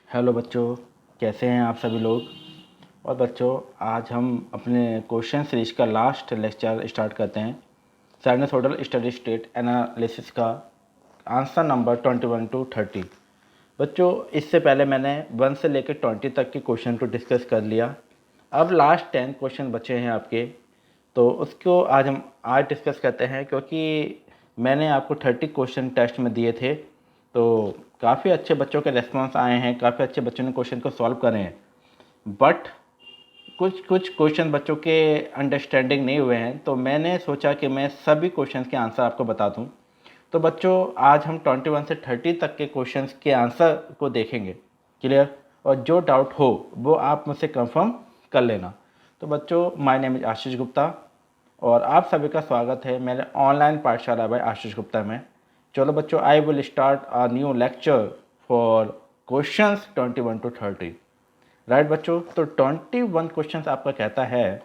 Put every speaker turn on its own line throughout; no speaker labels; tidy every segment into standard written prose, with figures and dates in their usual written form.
Hello बच्चों, कैसे हैं आप सभी लोग। और बच्चों, आज हम अपने क्वेश्चन सीरीज का लास्ट लेक्चर स्टार्ट करते हैं। साइनसोइडल स्टडी स्टेट एनालिसिस का आंसर नंबर 21 to 30। बच्चों, इससे पहले मैंने 1 से लेकर 20 तक के क्वेश्चन को डिस्कस कर लिया। अब लास्ट 10 क्वेश्चन बचे हैं आपके, तो उसको हम आज डिस्कस करते हैं, क्योंकि मैंने आपको 30 क्वेश्चन टेस्ट में दिए थे। तो काफ़ी अच्छे बच्चों के रेस्पॉन्स आए हैं, काफ़ी अच्छे बच्चों ने क्वेश्चन को सॉल्व करे हैं, बट कुछ कुछ क्वेश्चन बच्चों के अंडरस्टैंडिंग नहीं हुए हैं। तो मैंने सोचा कि मैं सभी क्वेश्चन के आंसर आपको बता दूं। तो बच्चों, आज हम 21 से 30 तक के क्वेश्चन के आंसर को देखेंगे। क्लियर? और जो डाउट हो वो आप मुझसे कंफर्म कर लेना। तो बच्चों, my name is Ashish Gupta और आप सभी का स्वागत है मेरे ऑनलाइन पाठशाला बाय आशीष गुप्ता में। चलो बच्चों, I will start a new lecture for questions 21 to 30। Right बच्चों, तो 21 क्वेश्चंस आपका कहता है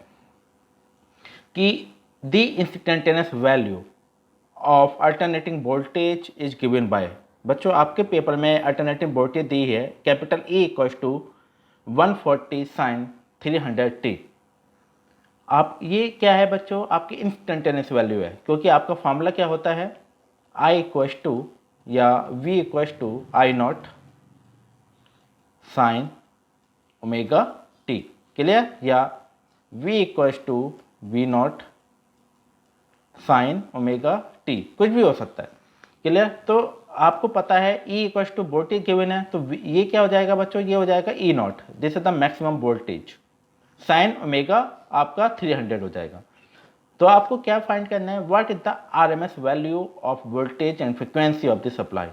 कि the instantaneous value of alternating voltage is given by. बच्चों, आपके पेपर में अल्टरनेटिंग वोल्टेज दी है capital E equals to 140 sine 300t। आप ये क्या है बच्चों, आपकी इंस्टेंटेनियस वैल्यू है, क्योंकि आपका फॉर्मूला क्या होता है, I इक्वल्स टू या V equals to I not sine omega T. Clear? या V equals to V not sine omega T, कुछ भी हो सकता है। क्लियर? तो आपको पता है E equals to voltage given है, तो ये क्या हो जाएगा बच्चों, ये हो जाएगा E not, this is the maximum voltage. Sine omega आपका 300 हो जाएगा। तो आपको क्या फाइंड करना है, what is the RMS value of voltage and frequency of the supply.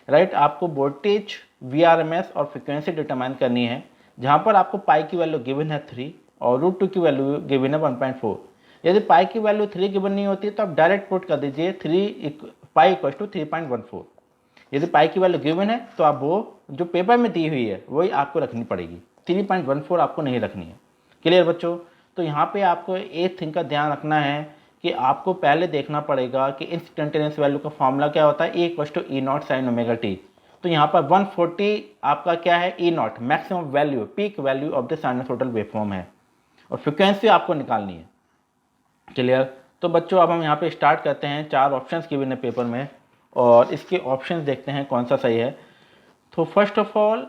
Right, आपको वोल्टेज VRMS और फ्रिक्वेंसी डिटरमाइन करनी है, जहां पर आपको पाई की वैल्यू गिवन है 3 और √2 की वैल्यू गिवन है 1.4। यदि पाई की वैल्यू 3 गिवन नहीं होती तो आप डायरेक्ट पुट कर दीजिए 3 पाई इक्वल टू 3.14। यदि पाई की वैल्यू गिवन है तो आप वो जो पेपर में दी हुई है वही आपको रखनी पड़ेगी, 3.14 आपको नहीं रखनी है। क्लियर बच्चों? तो यहाँ पे आपको एक थिंग का ध्यान रखना है कि आपको पहले देखना पड़ेगा कि इंस्टेंटेनियस वैल्यू का फॉर्मूला क्या होता है, E equal to E not sine omega T. तो यहाँ पर 140 आपका क्या है, E not maximum value, peak value of the sinusoidal waveform है, और फ्रिक्वेंसी आपको निकालनी है। क्लियर? तो बच्चों, अब हम यहाँ पे स्टार्ट करते हैं। 4 ऑप्शंस गिवन है पेपर में और इसके ऑप्शंस देखते हैं कौन सा सही है। तो फर्स्ट ऑफ ऑल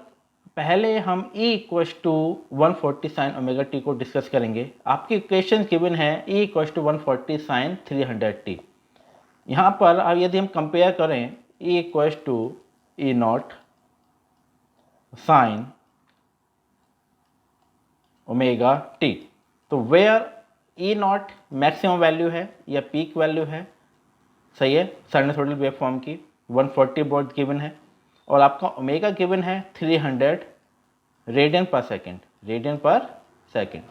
पहले हम E equals to 140 sine omega t को डिस्कस करेंगे। आपकी इक्वेशन गिवन है E equals to 140 sine 300t। यहाँ पर अब यदि हम कंपेयर करें E equals to E not sine omega T, तो where E not maximum value है या पीक वैल्यू है, सही है, साइनसोइडल वेवफॉर्म की 140 वोल्ट गिवन है, और आपका ओमेगा गिवन है 300 radian per second, radian per second.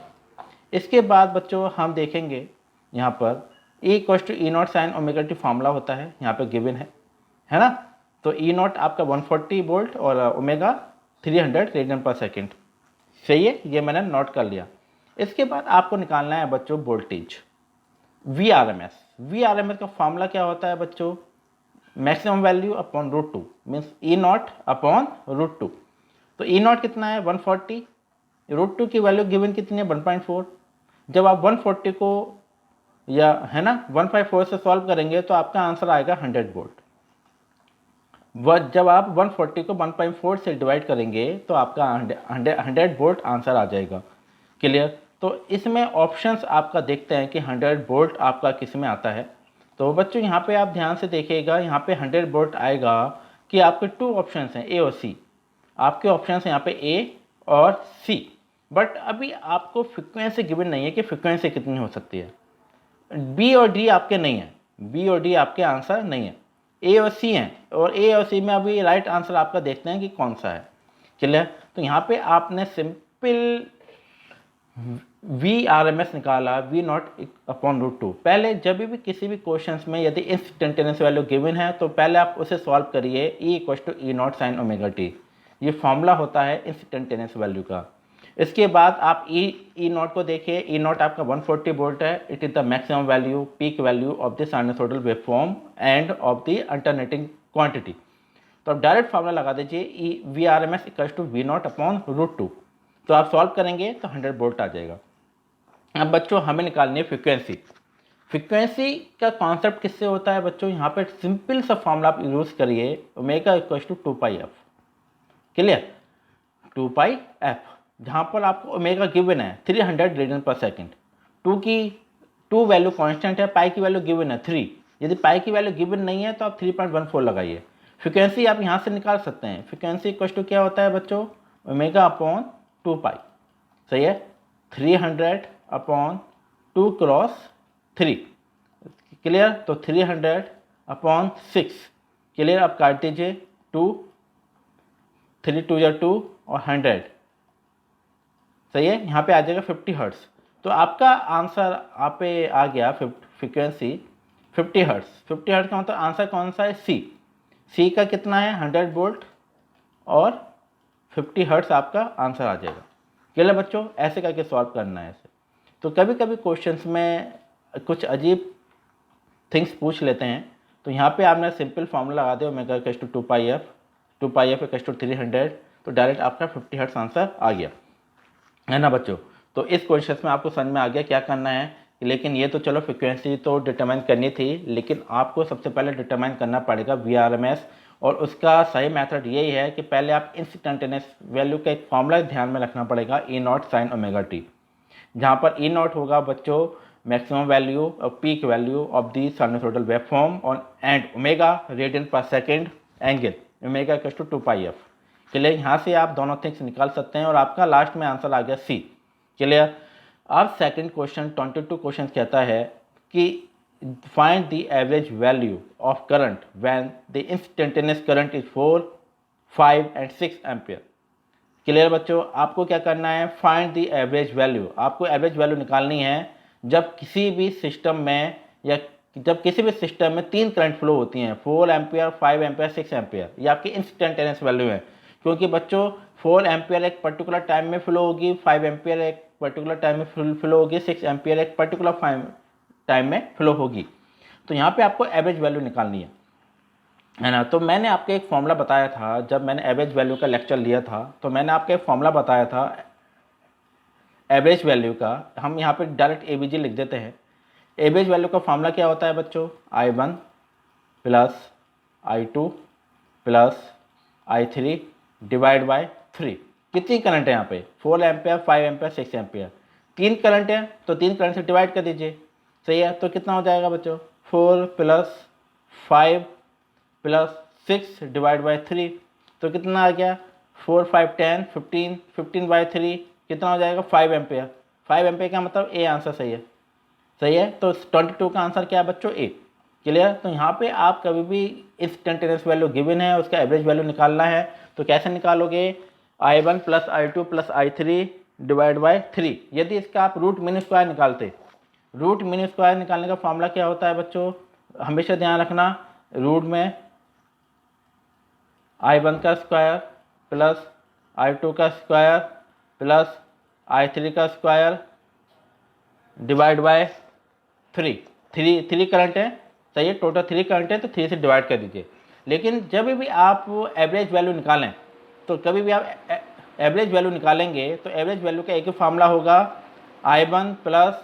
इसके बाद बच्चों हम देखेंगे यहाँ पर E equal to E not sine omega T formula होता है, यहाँ पे गिवन है ना। तो E नॉट आपका 140 वोल्ट और ओमेगा 300 रेडियन पर सेकेंड। सही है, ये मैंने नोट कर लिया। इसके बाद आपको निकालना है बच्चों वोल्टेज VRMS। VRMS का फॉर्मूला क्या होता है बच्चों, maximum value upon √2 means E not upon √2। तो E नॉट कितना है 140, √2 की वैल्यू गिवन कितनी है 1.4। जब आप 140 को या है ना 154 से सॉल्व करेंगे तो आपका आंसर आएगा 100 वोल्ट। जब आप 140 को 1.4 से डिवाइड करेंगे तो आपका 100 वोल्ट आंसर आ जाएगा। क्लियर? तो इसमें ऑप्शंस आपका देखते हैं कि 100 वोल्ट आपका किस में आता है। तो बच्चों यहाँ पे आप ध्यान से देखिएगा, यहाँ पे 100 वोल्ट आएगा कि आपके 2 ऑप्शंस हैं A और C। आपके ऑप्शंस हैं यहाँ पे A और C, बट अभी आपको फ्रिक्वेंसी गिवन नहीं है कि फ्रिक्वेंसी कितनी हो सकती है। B और D आपके नहीं है, B और D आपके आंसर नहीं है, A और C हैं, और A और C में अभी राइट आंसर आपका देखते हैं कि कौन सा है। क्लियर? तो यहाँ पे आपने सिंपल VRMS निकाला, V नॉट अपॉन √2। पहले जब भी किसी भी क्वेश्चंस में यदि इंस्टेंटेनियस वैल्यू गिवन है तो पहले आप उसे सॉल्व करिए E equal to E not sine omega T. ये फॉर्मूला होता है इंस्टेंटेनियस वैल्यू का। इसके बाद आप E नॉट को देखिए, E नॉट आपका 140 वोल्ट है, it is the maximum value, peak value of the sinusoidal waveform and of the alternating quantity. तो आप डायरेक्ट फार्मूला लगा दीजिए V R M S equals to V not upon √2। तो आप सॉल्व करेंगे तो 100 वोल्ट आ जाएगा। अब बच्चों हमें निकालनी है फ्रीक्वेंसी। फ्रीक्वेंसी का कॉन्सेप्ट किससे होता है बच्चों, यहाँ पे सिंपल सा फॉर्मूला आप यूज़ करिए, omega equals to 2πf। Clear, 2πf, जहाँ पर आपको ओमेगा गिवन है 300 radian per second, to value constant है, पाई की वैल्यू गिवन है 3। यदि पाई की वैल्यू गिवन नहीं है तो आप 3.14 लगाइए। फ्रीक्वेंसी आप यहाँ से निकाल सकते हैं। फ्रीक्वेंसी इक्वल्स टू क्या होता है बच्चों, ओमेगा अपॉन 2π। सही है, 300 अपॉन 2 क्रॉस 3। क्लियर, तो 300 अपॉन 6। क्लियर, आप काट दीजिए 2, 3 2 या 2 और 100। सही है, यहाँ पे आ जाएगा 50 हर्ट्स। तो आपका आंसर आप पे आ गया फ्रीक्वेंसी 50 हर्ट्स। 50 हर्ट्स का मतलब आंसर कौन सा है, सी का कितना है 100 वोल्ट और 50 हर्ट्स आपका आंसर आ जाएगा। क्लियर बच्चों, ऐसे करके सॉल्व करना है ऐसे। तो कभी कभी क्वेश्चंस में कुछ अजीब थिंग्स पूछ लेते हैं, तो यहाँ पे आपने सिंपल फार्मूला लगा दिया omega equals to 2πf equals to 300, तो डायरेक्ट आपका 50 हर्ट्स आंसर आ गया, है ना बच्चों। तो इस क्वेश्चन में आपको समझ में आ गया क्या करना है। लेकिन ये तो चलो फ्रिक्वेंसी तो डिटरमाइन करनी थी, लेकिन आपको सबसे पहले डिटरमाइन करना पड़ेगा VRMS, और उसका सही मेथड यही है कि पहले आप इंस्टेंटेनियस वैल्यू का एक फॉर्मूला ध्यान में रखना पड़ेगा, E0 sin ωt, जहाँ पर E0 होगा बच्चों मैक्सिमम वैल्यू और peak value of the sinusoidal waveform on and omega radian per second angle, omega equals to 2πf। चलिए यहाँ से आप दोनों थिंग्स निकाल सकते हैं और आपका लास्ट में आंसर आ गया सी। क्लियर। अब सेकंड क्वेश्चन 22 क्वेश्चन कहता है कि find the average value of current when the instantaneous current is 4, 5 and 6 ampere. Clear बच्चों, आपको क्या करना है, फाइंड द एवरेज वैल्यू। आपको एवरेज वैल्यू निकालनी है जब किसी भी सिस्टम में तीन करंट फ्लो होती हैं, 4 एम्पियर, 5 एम्पियर, 6 एम्पियर। ये आपकी इंस्टेंटेनियस वैल्यू है, क्योंकि बच्चों 4 एम्पियर एक पर्टिकुलर टाइम में फ्लो होगी, 5 एम्पियर एक पर्टिकुलर टाइम में फ्लो होगी, 6 एम्पियर एक पर्टिकुलर टाइम में फ्लो होगी। तो यहाँ पे आपको एवरेज वैल्यू निकालनी है ना। तो मैंने आपको एक फॉर्मूला बताया था, जब मैंने एवरेज वैल्यू का लेक्चर लिया था तो मैंने आपको एक फॉर्मूला बताया था एवरेज वैल्यू का। हम यहाँ पे डायरेक्ट एवीजी लिख देते हैं। एवरेज वैल्यू का फॉर्मूला क्या होता है बच्चों, I1 plus I2 plus I3 divide by 3। कितनी करंट है यहाँ पे, 4 एम्पियर, 5 एम्पियर, 6 एम्पियर। 3 करंट है तो 3 करंट से डिवाइड कर दीजिए। सही है, तो कितना हो जाएगा बच्चों, 4 प्लस 5 प्लस 6 डिवाइड बाय 3। तो कितना आ गया, 4 5 10 15, 15 बाय 3 कितना हो जाएगा, 5 एम्पियर। 5 एम्पियर का मतलब ए आंसर सही है। सही है, तो 22 का आंसर क्या है बच्चों, ए। क्लियर। तो यहाँ पे आप कभी भी इंस्टेंटेनियस वैल्यू गिवन है, उसका एवरेज वैल्यू निकालना है, तो कैसे निकालोगे, I1 plus I2 plus I3 divide by 3। यदि इसका आप रूट मीन स्क्वायर निकालते, रूट मीन स्क्वायर निकालने का फॉर्मूला क्या होता है बच्चों, हमेशा ध्यान रखना, रूट में I1 का स्क्वायर प्लस I2 का स्क्वायर प्लस I3 का स्क्वायर डिवाइड बाय 3 करंट है। सही है, टोटल 3 करंट है तो 3 से डिवाइड कर दीजिए। लेकिन जब भी आप एवरेज वैल्यू निकालें, तो कभी भी आप एवरेज वैल्यू निकालेंगे तो एवरेज वैल्यू का एक ही फार्मूला होगा, I1 plus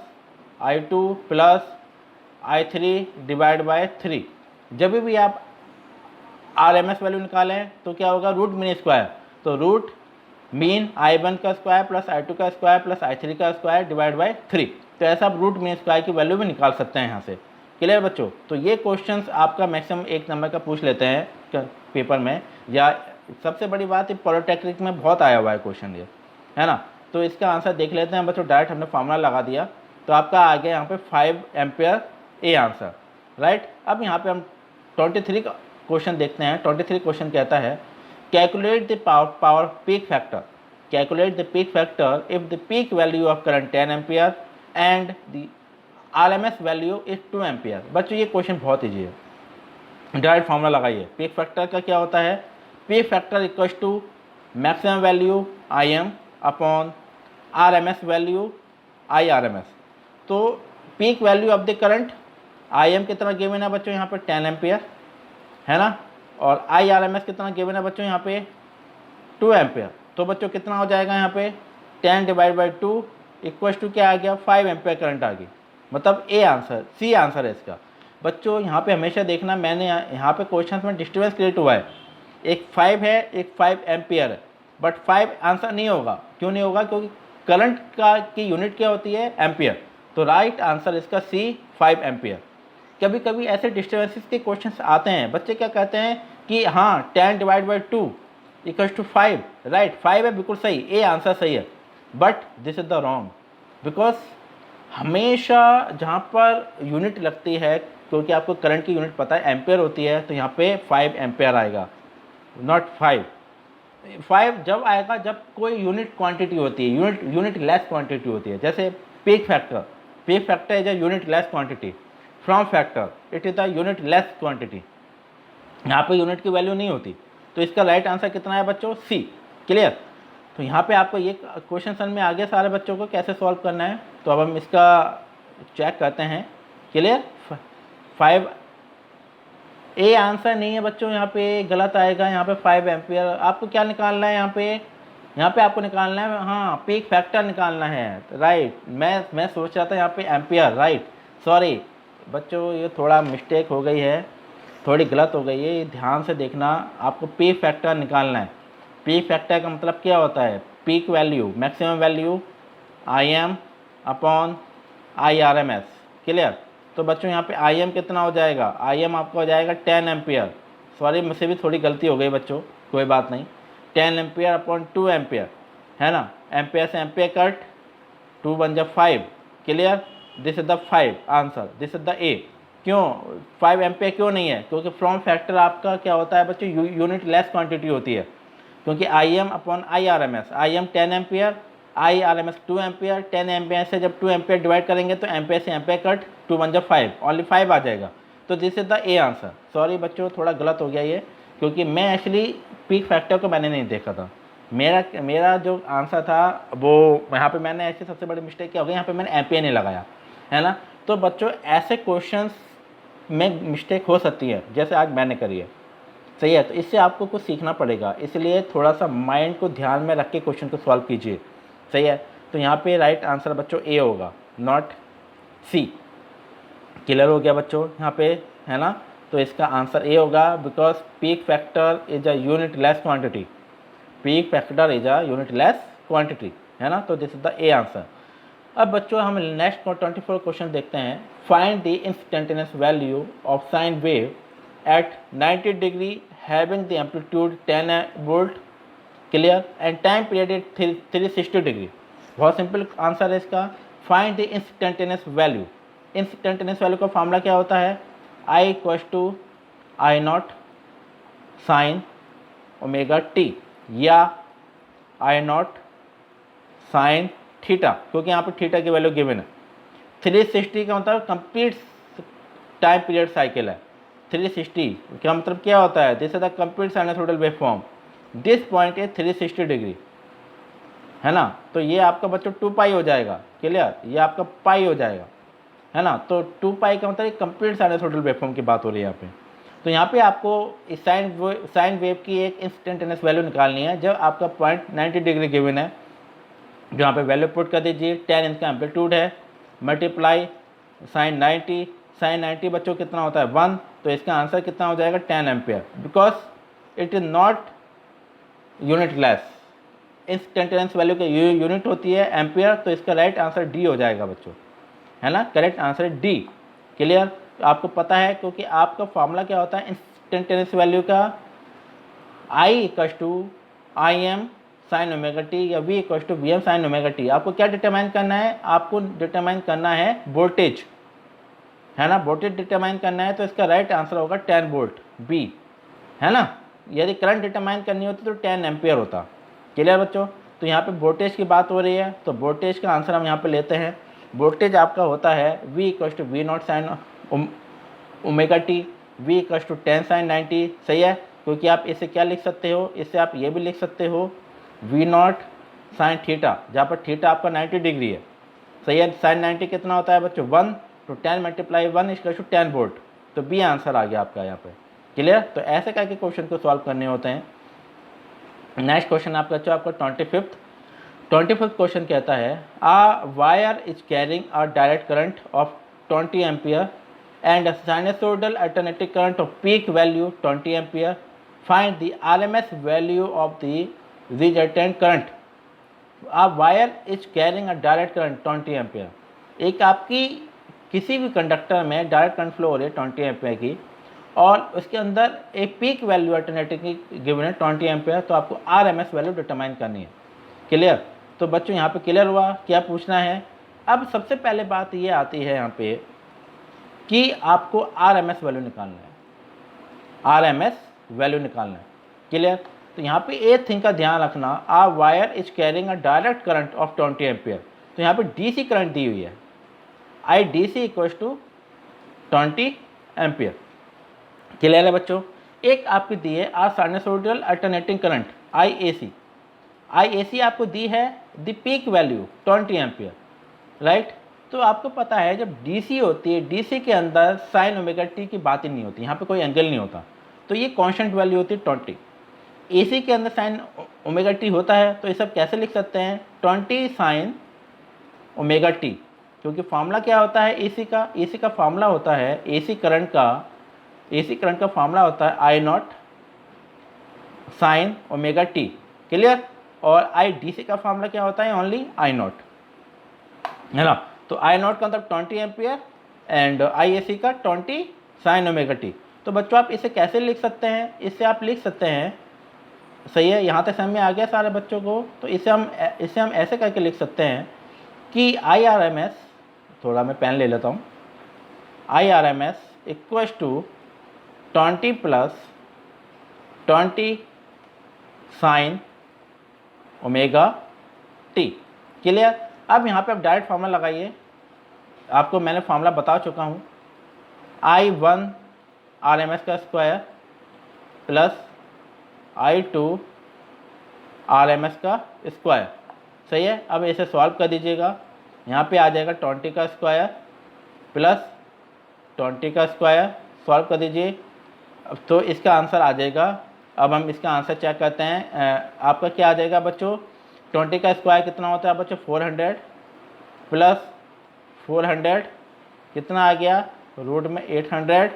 I2 plus I3 divide by 3। जब भी आप RMS वैल्यू निकालें तो क्या होगा, रूट मीन स्क्वायर। तो रूट मीन I1 का स्क्वायर प्लस I2 का स्क्वायर प्लस I3 का स्क्वायर डिवाइड बाय 3। तो ऐसा आप रूट मीन स्क्वायर की वैल्यू भी निकाल सकते हैं यहाँ से। क्लियर बच्चों। तो ये क्वेश्चंस आपका मैक्सिमम 1 नंबर का पूछ लेते हैं पेपर में, या सबसे बड़ी बात है पॉलिटेक्निक में बहुत आया हुआ है क्वेश्चन ये, है ना। तो इसका आंसर देख लेते हैं बच्चों। डायरेक्ट हमने फार्मूला लगा दिया तो आपका आ गया यहाँ पे 5 एम्पियर ए आंसर, राइट। अब यहाँ पे हम 23 का क्वेश्चन देखते हैं। 23 क्वेश्चन कहता है calculate the power peak factor, calculate the peak factor if the peak value of current 10 ampere and the RMS value is 2 ampere. बच्चों ये क्वेश्चन बहुत ईजी है, डायरेक्ट फॉर्मूला लगाइए। पीक फैक्टर का क्या होता है, peak factor equals to maximum value IM upon RMS value IRMS। तो peak value of the current IM कितना गिवन है बच्चों, यहाँ पर 10 एम्पियर है ना, और IRMS कितना गिवन है बच्चों यहाँ पे 2 एम्पियर। तो बच्चों कितना हो जाएगा यहाँ पे 10 डिवाइड बाई 2 इक्वल्स टू क्या आ गया 5 एम्पियर करंट आ गई। मतलब ए आंसर, सी आंसर है इसका। बच्चों यहाँ पे हमेशा देखना, मैंने यहाँ पे क्वेश्चन में डिस्टर्बेंस क्रिएट हुआ है, एक 5 है एक 5 एम्पियर है, बट 5 आंसर नहीं होगा। क्यों नहीं होगा? क्योंकि करंट का की यूनिट क्या होती है? एम्पियर। तो राइट आंसर इसका सी 5 एम्पियर। कभी कभी ऐसे डिस्टर्बेंसेस के क्वेश्चंस आते हैं, बच्चे क्या कहते हैं कि हाँ 10 divide by 2 equals to 5, right 5 है, बिल्कुल सही, ए आंसर सही है, but this is the wrong. Because हमेशा जहाँ पर यूनिट लगती है, क्योंकि आपको करंट की यूनिट पता है एम्पियर होती है, तो यहाँ पे 5 एम्पियर आएगा, नॉट 5। 5 जब आएगा जब कोई यूनिट क्वांटिटी होती है, यूनिट लेस क्वांटिटी होती है। जैसे peak factor is a unitless quantity, from factor it is the unit less quantity. यहाँ पे यूनिट की वैल्यू नहीं होती। तो इसका राइट आंसर कितना है बच्चों? सी। क्लियर? तो यहाँ पे आपको ये क्वेश्चन समझ में आ गया सारे बच्चों को कैसे सॉल्व करना है। तो अब हम इसका चेक करते हैं। क्लियर? 5 ए आंसर नहीं है बच्चों, यहाँ पे गलत आएगा। यहाँ पे 5 एम्पियर आपको क्या निकालना है? यहाँ पे आपको निकालना है, हाँ पीक फैक्टर निकालना है, राइट। मैं सोच रहा था यहाँ पे एम्पियर, राइट, सॉरी बच्चों ये थोड़ा मिस्टेक हो गई है, थोड़ी गलत हो गई है, ध्यान से देखना। आपको पीक फैक्टर निकालना है। पीक फैक्टर का मतलब क्या होता है? Peak value, maximum value IM upon IRMS। Clear? तो बच्चों यहाँ पे IM कितना हो जाएगा? IM आपका हो जाएगा 10 एम्पियर। सॉरी मुझसे भी थोड़ी गलती हो गई बच्चों, कोई बात नहीं। 10 एम्पियर अपॉन 2 एम्पियर, है ना, एम्पियर से एम्पियर कट, 2 बन जा 5। Clear? This is the 5 answer, this is the ए। क्यों 5 एम्पियर क्यों नहीं है? क्योंकि फ्रॉम फैक्टर आपका क्या होता है बच्चों? यूनिट लेस क्वांटिटी होती है। क्योंकि IM upon IRMS, IM 10 ampere, IRMS 2 ampere, 10 ampere से जब 2 एम्पियर डिवाइड करेंगे तो एम्पियर से एम्पियर कट, 2 बन जा 5, ओनली 5 आ जाएगा। तो this is the A answer. Sorry बच्चों थोड़ा गलत हो गया ये, क्योंकि मैं एक्चुअली पीक फैक्टर को मैंने नहीं देखा था। मेरा जो आंसर था वो यहाँ पे मैंने ऐसे सबसे बड़ी मिस्टेक क्या हो गई, यहाँ पे मैंने एम्पियर नहीं लगाया, है ना। तो बच्चों ऐसे क्वेश्चंस में मिस्टेक हो सकती है, जैसे आज मैंने करी है, सही है। तो इससे आपको कुछ सीखना पड़ेगा, इसलिए थोड़ा सा माइंड को ध्यान में रख के क्वेश्चन को सॉल्व कीजिए, सही है। तो यहाँ पे राइट आंसर बच्चों ए होगा, नॉट सी। क्लियर हो गया बच्चों यहाँ पे, है ना। तो इसका आंसर ए होगा, because peak factor is a unitless quantity, peak factor is a unitless quantity, है ना। तो this is the A answer. अब बच्चों हम नेक्स्ट 24 क्वेश्चन देखते हैं। Find the instantaneous value of sine wave at 90 degree having the amplitude 10 volt, clear, and time period at 360 degree. बहुत simple answer है इसका। Find the instantaneous value. Instantaneous value का formula क्या होता है? I equals to I0 sine omega T, या I0 sine theta, क्योंकि यहाँ पर थीटा की वैल्यू गिवन है। 360 का मतलब कंप्लीट टाइम पीरियड साइकिल है। 360 का मतलब क्या होता है? This is the complete sinusoidal wave form, this point is 360 degree, है ना। तो ये आपका बच्चों 2 पाई हो जाएगा, क्लियर, ये आपका पाई हो जाएगा, है ना। तो 2 पाई का मतलब कंप्लीट साइनसोइडल वेव फॉर्म की बात हो रही है यहाँ पे। तो यहाँ पे आपको इस साइन वेव की एक इंस्टेंटेनियस वैल्यू निकालनी है। जब आपका पॉइंट 90 डिग्री गिवन है, जो यहाँ पे वैल्यू पुट कर दीजिए, 10 इसका एम्पलीट्यूड है, मल्टीप्लाई साइन 90, साइन 90 बच्चों कितना होता है 1, तो इसका आंसर कितना हो जाएगा 10 ampere, because it is not unit less. Instantaneous value की यूनिट होती है एम्पियर, तो इसका राइट आंसर डी हो जाएगा बच्चों, है ना। करेक्ट आंसर है डी। क्लियर? आपको पता है, क्योंकि आपका फॉर्मूला क्या होता है इंस्टेंटेनियस वैल्यू का? I equals to IM sine omega T, या V equals to VM sine omega T. आपको क्या डिटरमाइन करना है? आपको डिटरमाइन करना है वोल्टेज, है ना, वोल्टेज डिटरमाइन करना है। तो इसका राइट आंसर होगा 10 वोल्ट, बी, है ना। यदि करंट डिटरमाइन करनी होती तो 10 एम्पियर होता। क्लियर बच्चों? तो यहाँ पे वोल्टेज की बात हो रही है, तो वोल्टेज का आंसर हम यहाँ पे लेते हैं। वोल्टेज आपका होता है V equals to V0 sine omega T, V equals to 10 sine 90, सही है। क्योंकि आप इसे क्या लिख सकते हो? इससे आप ये भी लिख सकते हो V0 साइन थीटा, जहाँ पर थीटा आपका 90 डिग्री है, सही है। साइन 90 कितना होता है बच्चों 1, तो 10 मल्टीप्लाई 1 इक्वल्स टू 10 वोल्ट। तो बी आंसर आ गया आपका यहाँ पे, क्लियर। तो ऐसे करके क्वेश्चन को सॉल्व करने होते हैं। नेक्स्ट क्वेश्चन आपका जो आपका 25th क्वेश्चन कहता है a wire is carrying a direct current of 20 ampere and sinusoidal alternative current of peak value 20 ampere, find the RMS value of the resultant current. A wire is carrying a direct current 20 ampere, एक आपकी किसी भी conductor में direct current flow हो रही है 20 ampere की, और उसके अंदर एक पीक वैल्यू अल्टरनेटिव की गिवन है 20 एम्पियर, तो आपको आरएमएस वैल्यू डिटरमाइन करनी है। क्लियर। तो बच्चों यहाँ पे क्लियर हुआ क्या पूछना है। अब सबसे पहले बात ये आती है यहाँ पे कि आपको आरएमएस वैल्यू निकालना है, आरएमएस वैल्यू निकालना है। क्लियर। तो यहाँ पे एक थिंग का ध्यान रखना, a wire is carrying a direct current of 20 ampere, तो यहाँ पे डीसी करंट दी हुई है, I D C equal to 20 ampere. Clear है बच्चों। एक आपकी दी है a sinusoidal alternating current I A C आपको दी है the peak value 20 ampere, right. तो आपको पता है जब डीसी होती है, डीसी के अंदर साइन ओमेगा टी की बात ही नहीं होती, यहाँ पे कोई एंगल नहीं होता, तो ये कांस्टेंट वैल्यू होती है 20। एसी के अंदर साइन ओमेगा टी होता है, तो ये सब कैसे लिख सकते हैं 20 साइन ओमेगा टी, क्योंकि फार्मूला क्या होता है एसी का फार्मूला होता है एसी करंट का फार्मूला होता है I not sine omega T. Clear. और आई डी सी का फार्मूला क्या होता है ओनली आई नॉट, है ना। तो आई नॉट का मतलब 20 एम्पियर एंड आई ए सी का 20 साइन ओमेगा टी। तो बच्चों आप इसे कैसे लिख सकते हैं, इससे आप लिख सकते हैं, सही है, यहाँ तक समझ में आ गया सारे बच्चों को। तो इसे हम ऐसे करके लिख सकते हैं कि आई आर एम एस, थोड़ा मैं पेन ले लेता हूँ, I R M S equal to 20 plus 20 sine omega T. Clear. अब यहाँ पे आप डायरेक्ट फार्मूला लगाइए, आपको मैंने फार्मूला बता चुका हूँ, I1 आर एम एस का square plus I2 R M S का स्क्वायर, सही है। अब इसे सॉल्व कर दीजिएगा, यहाँ पे आ जाएगा 20 का स्क्वायर प्लस 20 का स्क्वायर, सॉल्व कर दीजिए, तो इसका आंसर आ जाएगा। अब हम इसका आंसर चेक करते हैं, आपका क्या आ जाएगा बच्चों, 20 का स्क्वायर कितना होता है बच्चों 400 प्लस 400 कितना आ गया रूट में 800,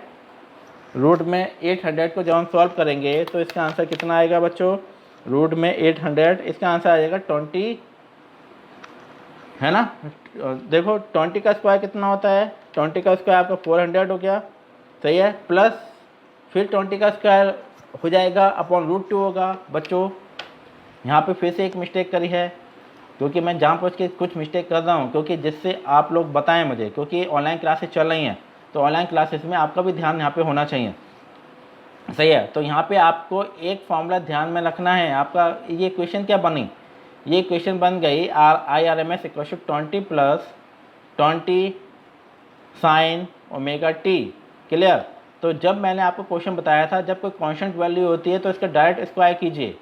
रूट में 800 को जब हम सॉल्व करेंगे तो इसका आंसर कितना आएगा बच्चों, रूट में 800, इसका आंसर आ जाएगा 20, है ना। देखो 20 का स्क्वायर कितना होता है, 20 का स्क्वायर आपका 400 हो गया, सही है, प्लस फिर 20 का स्क्वायर हो जाएगा अपॉन रूट 2 होगा। बच्चों यहाँ पे फिर से एक मिस्टेक करी है, क्योंकि मैं जानबूझ के कुछ मिस्टेक कर रहा हूँ, क्योंकि जिससे आप लोग बताएं मुझे, क्योंकि ऑनलाइन क्लासेस चल रही हैं, तो ऑनलाइन क्लासेस में आपका भी ध्यान यहाँ पे होना चाहिए, सही है। तो यहाँ पे आपको एक फॉर्मूला ध्यान में रखना है, आपका ये क्वेश्चन क्या बनी, ये क्वेश्चन बन गई I R M S equal to 20 plus 20 sine omega T. Clear. तो जब मैंने आपको क्वेश्चन बताया था, जब कोई कांस्टेंट वैल्यू होती है तो इसका डायरेक्ट स्क्वायर कीजिए,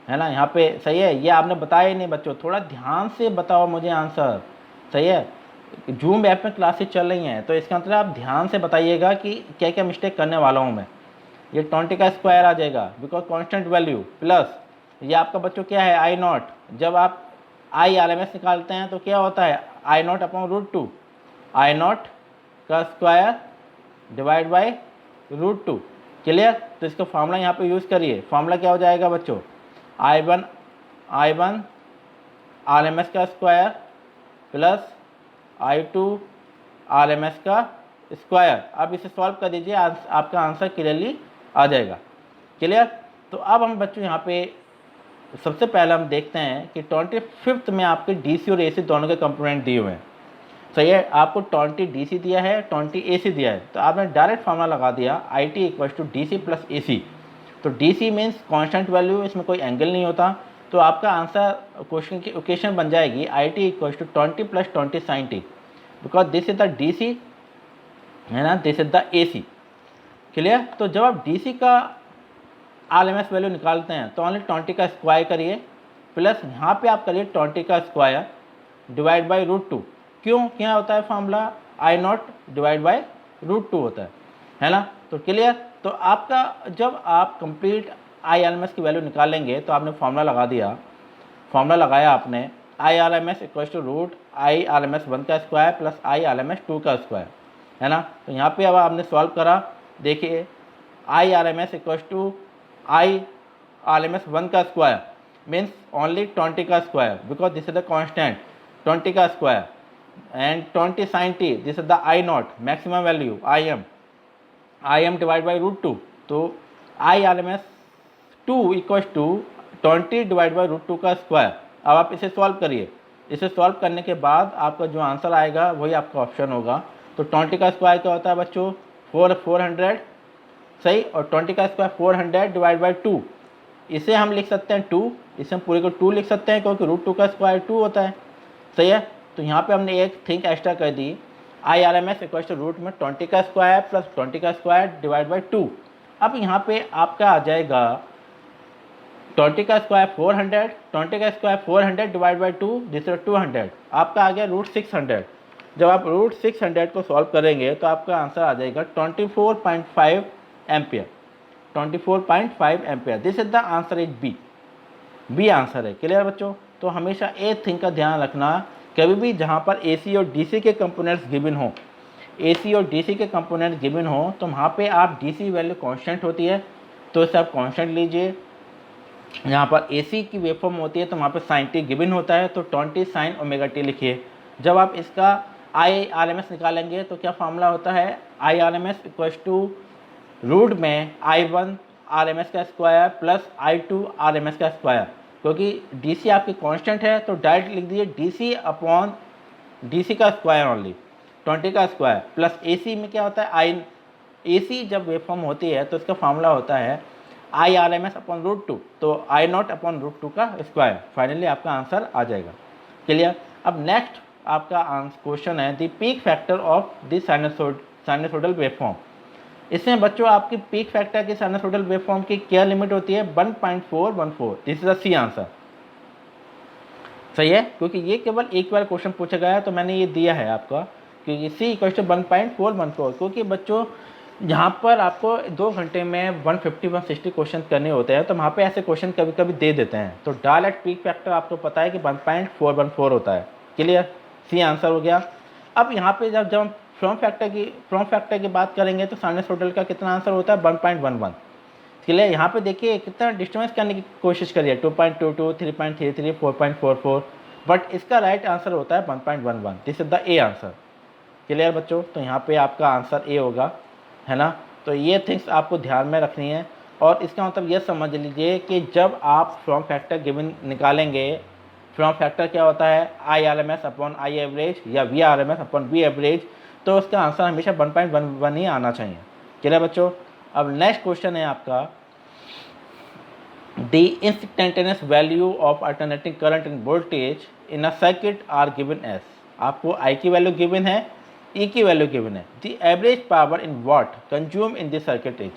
है ना, यहाँ पे सही है, ये आपने बताया ही नहीं बच्चों, थोड़ा ध्यान से बताओ मुझे आंसर, सही है। जूम ऐप में क्लासेस चल रही हैं, तो इसका मतलब आप ध्यान से बताइएगा कि क्या क्या मिस्टेक करने वाला हूँ मैं। ये 20 का स्क्वायर आ जाएगा बिकॉज कांस्टेंट वैल्यू, प्लस ये आपका बच्चों क्या है आई नॉट, जब आप आई आर एम एस निकालते हैं तो क्या होता है I nought upon root 2, I nought का square divide by root 2। Clear. तो इसका फार्मूला यहाँ पे यूज़ करिए, फार्मूला क्या हो जाएगा बच्चों, I1 आर एम एस का square plus I2 R M S का स्क्वायर। अब इसे सॉल्व कर दीजिए, आपका आंसर क्लियरली आ जाएगा। क्लियर। तो अब हम बच्चों यहाँ पे सबसे पहले हम देखते हैं कि 25th में आपके डीसी और एसी दोनों के कंपोनेंट दिए हुए हैं, सही है। आपको 20 डीसी दिया है, 20 एसी दिया है, तो आपने डायरेक्ट फार्मूला लगा दिया I T equal to D C plus A C. तो डीसी मीन्स कांस्टेंट वैल्यू, इसमें कोई एंगल नहीं होता, तो आपका आंसर क्वेश्चन की इक्वेशन बन जाएगी I T equal to 20 plus 20 sine T, because this is the DC, है ना, this is the AC. Clear. तो जब आप डीसी का आरएमएस वैल्यू निकालते हैं तो ओनली 20 का स्क्वायर करिए, प्लस यहाँ पे आप करिए 20 का स्क्वायर डिवाइड बाई रूट 2। क्यों, क्या होता है formula I nought divide by root 2 होता है ना। तो क्लियर। तो आपका जब आप complete I R M S की वैल्यू निकालेंगे तो आपने फॉर्मूला लगा दिया, फॉर्मूला लगाया आपने, I R M S equal to root I R M S 1 का square plus I R M S 2 का स्क्वायर, है ना। तो यहाँ पे अब आपने सॉल्व करा, देखिए I R M S equal to I R M S 1 का स्क्वायर मीन्स ओनली 20 का square because this is the constant 20 का square and 20 sin t this is the I nought maximum value I M divide by root 2। तो I R M S 2 equal to 20 divide by root 2 का square. अब आप इसे solve करिए, इसे solve करने के बाद आपका जो आंसर आएगा वही आपका ऑप्शन होगा। तो 20 का स्क्वायर क्या होता है बच्चों, 400 सही, और 20 का स्क्वायर 400 डिवाइड बाई 2, इसे हम लिख सकते हैं 2, इसे हम पूरे को 2 लिख सकते हैं क्योंकि रूट 2 का स्क्वायर 2 होता है, सही है। तो यहाँ पे हमने एक थिंक एक्स्ट्रा कर दी, I R M S equal to root में 20 का स्क्वायर प्लस 20 का स्क्वायर डिवाइड बाई 2। अब यहाँ पे आपका आ जाएगा 20 का स्क्वायर 400, 20 का square 400 divide by 2 this is 200, आपका आ गया रूट 600। जब आप रूट 600 को सॉल्व करेंगे तो आपका आंसर आ जाएगा 24.5 ampere, 24.5 ampere. This is the answer is B answer है। क्लियर बच्चों। तो हमेशा एक थिंग का ध्यान रखना, कभी भी जहाँ पर AC और DC के कंपोनेंट्स गिवन हो, AC और DC के कंपोनेंट्स गिवन हो तो वहाँ पे आप DC वैल्यू कांस्टेंट होती है तो इसे आप कांस्टेंट लीजिए। यहाँ पर AC की वेवफॉर्म होती है तो वहाँ पे sin t गिवन होता है तो 20 sin ओमेगा t लिखिए। जब आप इसका IRMS निकालेंगे तो क्या फार्मूला होता है, IRMS इक्वल टू रूट में I1 RMS का स्क्वायर प्लस I2 RMS का स्क्वायर, क्योंकि DC आपकी कांस्टेंट है तो डायरेक्ट लिख दीजिए DC अपॉन DC का स्क्वायर ओनली 20 का स्क्वायर प्लस AC में क्या होता है AC जब वेवफॉर्म होती है तो इसका फार्मूला होता है IRMS अपॉन रूट 2, तो I नॉट अपॉन रूट 2 का स्क्वायर। फाइनली आपका आंसर आ जाएगा। क्लियर। अब नेक्स्ट आपका क्वेश्चन है the peak factor of the sinusoidal waveform. इसमें बच्चों आपकी पीक फैक्टर की साइनसोइडल वेवफॉर्म की क्या लिमिट होती है, 1.414। This is the C answer, सही है, क्योंकि ये केवल एक बार क्वेश्चन पूछा गया है तो मैंने ये दिया है आपका, क्योंकि सी इक्वल टू 1.414, क्योंकि बच्चों यहाँ पर आपको 2 घंटे में 150-160 क्वेश्चन करने होते हैं तो वहाँ पे ऐसे क्वेश्चन कभी कभी दे देते हैं। तो डायरेक्ट पीक फैक्टर आपको पता है कि 1.414 होता है। क्लियर, सी आंसर हो गया। अब यहाँ पे जब हम फ्रॉम फैक्टर की बात करेंगे तो साइनसोइडल का कितना आंसर होता है, 1.11। क्लियर। यहाँ पे देखिए कितना डिस्टर्बेंस करने की कोशिश करिए, 2.22, 3.33, 4.44, बट इसका राइट आंसर होता है 1.11। This is the A answer. Clear बच्चों। तो यहाँ पे आपका आंसर ए होगा, है ना। तो ये थिंग्स आपको ध्यान में रखनी है और इसका मतलब ये समझ लीजिए कि जब आप फ्रॉम फैक्टर गिवन निकालेंगे, फ्रॉम फैक्टर क्या होता है, IRMS अपॉन आई एवरेज या VRMS अपॉन V एवरेज, तो उसका आंसर हमेशा 1.11 ही आना चाहिए। क्लियर बच्चों। अब नेक्स्ट क्वेश्चन है आपका the instantaneous value of alternating current in voltage in a circuit are given as. आपको I की वैल्यू गिवन है, E की वैल्यू गिवन है, the average power in watt consume in this circuit is.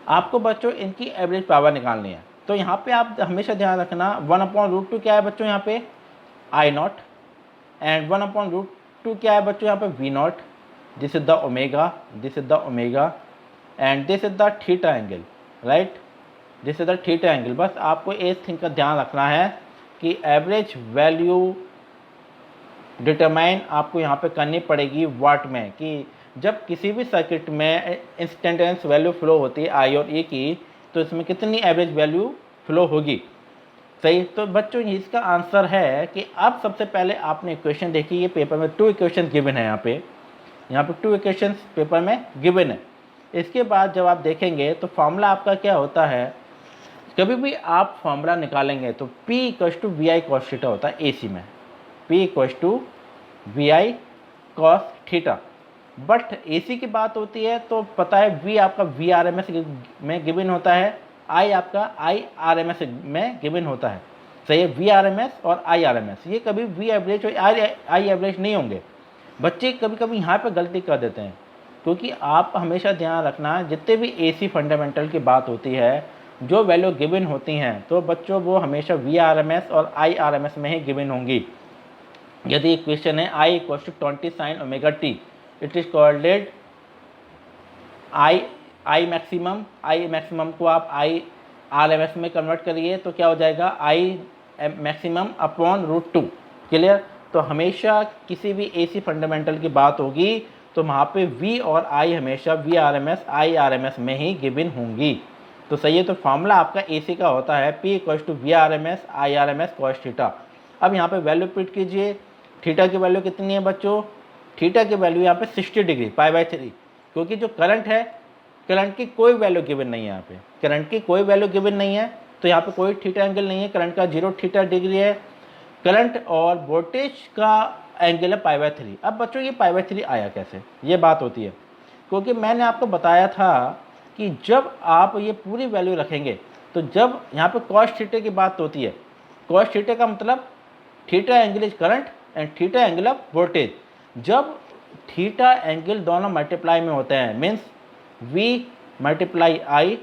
आपको बच्चों इनकी एवरेज पावर निकालनी है। तो यहाँ पे आप हमेशा ध्यान रखना 1/√2 क्या है बच्चों, यहाँ पे I नॉट, एंड 1/√2 क्या है बच्चों, यहाँ पे V not. This is the omega, this is the omega, and this is the theta angle, right, this is the theta angle. बस आपको एक थिंग का ध्यान रखना है कि एवरेज वैल्यू डिटरमाइन आपको यहाँ पे करनी पड़ेगी वाट में, कि जब किसी भी सर्किट में इंस्टेंटेनियस वैल्यू फ्लो होती है I और E की, तो इसमें कितनी एवरेज वैल्यू फ्लो होगी। सही। तो बच्चों इसका आंसर है कि अब सबसे पहले आपने इक्वेशन देखी, ये पेपर में 2 इक्वेशन गिवन है, यहाँ पे 2 इक्वेशन पेपर में गिवन है। इसके बाद जब आप देखेंगे तो फॉर्मूला आपका क्या होता है, कभी भी आप फॉर्मूला निकालेंगे तो P = VI cos थीटा होता है AC में, P = VI cos theta. But AC की बात होती है तो पता है V आपका VRMS में गिवन होता है, I आपका IRMS में गिवन होता है। सही है, VRMS और IRMS, ये कभी V एवरेज और I एवरेज नहीं होंगे। बच्चे कभी कभी यहाँ पे गलती कर देते हैं, क्योंकि आप हमेशा ध्यान रखना जितने भी AC फंडामेंटल की बात होती है, जो वैल्यू गिवन होती हैं तो बच्चों वो हमेशा VRMS और IRMS में ही गिवन होंगी। यदि क्वेश्चन है I = 20 sin omega t, it is called I I maximum को आप आई आर एम एस में कन्वर्ट करिए तो क्या हो जाएगा, I maximum upon root two. Clear. तो हमेशा किसी भी एसी फंडामेंटल की बात होगी तो वहाँ पे वी और आई हमेशा V R M S I R M S में ही गिवन होंगी। तो सही है। तो फॉर्मूला आपका एसी का होता है P equals to V R M S I R M S cos theta. अब यहाँ पे वैल्यू पुट कीजिए, थीटा की वैल्यू कितनी है बच्चों, थीटा की वैल्यू यहाँ पे 60 डिग्री π/3, क्योंकि जो करंट है, करंट की कोई वैल्यू गिवन नहीं है यहाँ पे, करंट की कोई वैल्यू गिवन नहीं है, तो यहाँ पे कोई थीटा एंगल नहीं है, करंट का 0 थीटा डिग्री है, करंट और वोल्टेज का एंगल है π/3। अब बच्चों ये π/3 आया कैसे, ये बात होती है, क्योंकि मैंने आपको बताया था कि जब आप ये पूरी वैल्यू रखेंगे तो जब यहाँ पे कॉस थीटा की बात होती है, कॉस थीटा का मतलब theta angle is current and theta angle of voltage, जब थीटा एंगल दोनों मल्टीप्लाई में होते हैं, means V multiply I